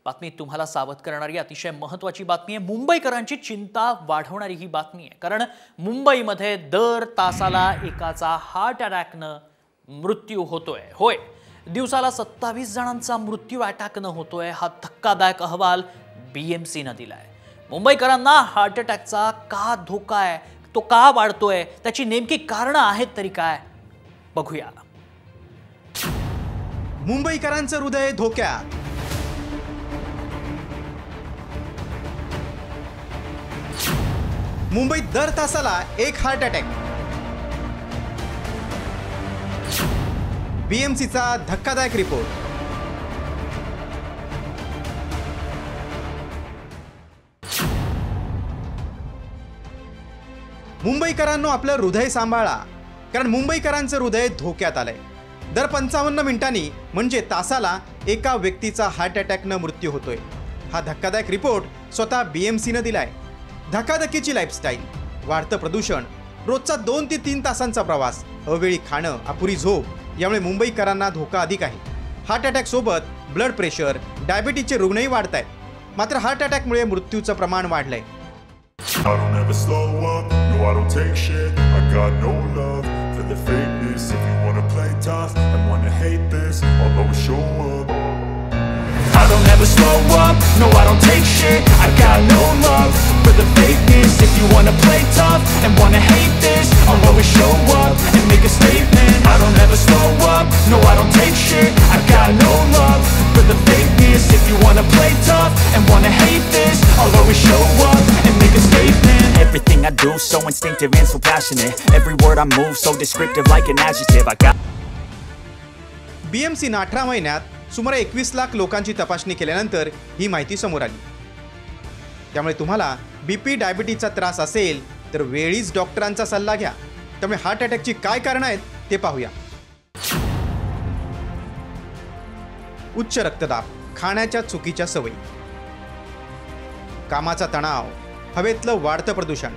बातमी तुम्हाला सावध करणारी अतिशय महत्त्वाची बातमी आहे। मुंबईकरांची चिंता वाढवणारी ही बातमी आहे, कारण मुंबईमध्ये दर तासाला एकाचा हार्ट अटॅकने मृत्यू होतोय। होय, दिवसाला 27 जणांचा मृत्यू अटॅकने होतोय। हा धक्कादायक अहवाल BMC ने दिलाय। मुंबईकरांना हार्ट अटॅकचा का धोका आहे, तो का वाढतोय, त्याची नेमकी कारणं आहेत तरी काय, बघूया। मुंबईकरांचं हृदय धोक्यात। मुंबईत दर तासाला एक हार्ट अटॅक। BMCचा धक्कादायक रिपोर्ट। मुंबईकरांनो, आपलं हृदय सांभाळा, कारण मुंबईकरांचं हृदय धोक्यात आलंय। दर 55 मिनिटांनी म्हणजे तासाला एका व्यक्तीचा हार्ट अटॅकने मृत्यू होतोय। हा धक्कादायक रिपोर्ट स्वतः BMC ने दिलाय। धकाधकीची लाईफस्टाईल, वाढतं प्रदूषण, रोजचा 2 ते 3 तासांचा प्रवास, अवेळी खाणं, अपुरी झोप यामुळे मुंबईकरांना धोका अधिक आहे। हार्ट अटॅक सोबत ब्लड प्रेशर, डायबिटीजचे रुग्णही वाढत आहेत। मात्र हार्ट अटॅकमुळे मृत्यूचं प्रमाण वाढलंय। I don't ever slow up, no I don't take shit. I got no love for the fakeness. If you wanna play tough and wanna hate this, I'll always show up. I don't ever slow up, no I don't take shit. I got no love for the fakeness. If you wanna play tough and wanna hate this, I'll always show up and make a statement. I don't ever slow up, no I don't take shit. I got no love for the fakeness. If you wanna play tough and wanna hate this, I'll always show up and make a statement. Everything I do so instinctive and so passionate. Every word I move so descriptive like an adjective. I got BMC ने 18 महिन्यात सुमारे 21 लाख लोकांची तपासणी केल्यानंतर ही माहिती समोर आली। त्यामुळे तुम्हाला BP डायबिटीजचा त्रास असेल तर वेळीच डॉक्टरांचा सल्ला घ्या। त्यामुळे हार्ट अटॅकची काय कारणं आहेत ते पाहूया। उच्च रक्तदाब, खाण्याच्या चुकीच्या सवयी, कामाचा तणाव, हवेतलं वाढतं प्रदूषण,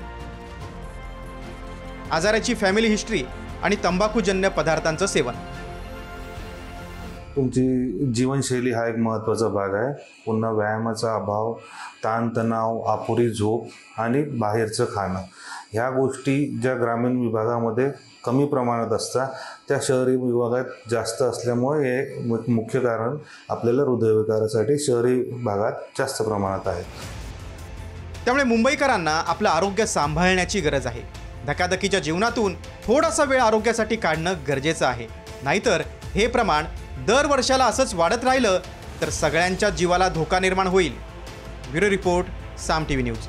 आजाराची फॅमिली हिस्ट्री आणि तंबाखूजन्य पदार्थांचं सेवन। तुमची जीवनशैली हा एक महत्त्वाचा भाग आहे। पुन्हा व्यायामाचा अभाव, ताणतणाव, अपुरी झोप आणि बाहेरचं खाणं, ह्या गोष्टी ज्या ग्रामीण विभागामध्ये कमी प्रमाणात असतात त्या शहरी विभागात जास्त असल्यामुळे हे एक मुख्य कारण आपल्याला हृदयविकारासाठी शहरी भागात जास्त प्रमाणात आहे। त्यामुळे मुंबईकरांना आपलं आरोग्य सांभाळण्याची गरज आहे। धकाधकीच्या जीवनातून थोडासा वेळ आरोग्यासाठी काढणं गरजेचं आहे, नाहीतर हे प्रमाण दर वर्षाला असंच वाढत राहिलं तर सगळ्यांच्या जीवाला धोका निर्माण होईल। ब्युरो रिपोर्ट, साम TV न्यूज।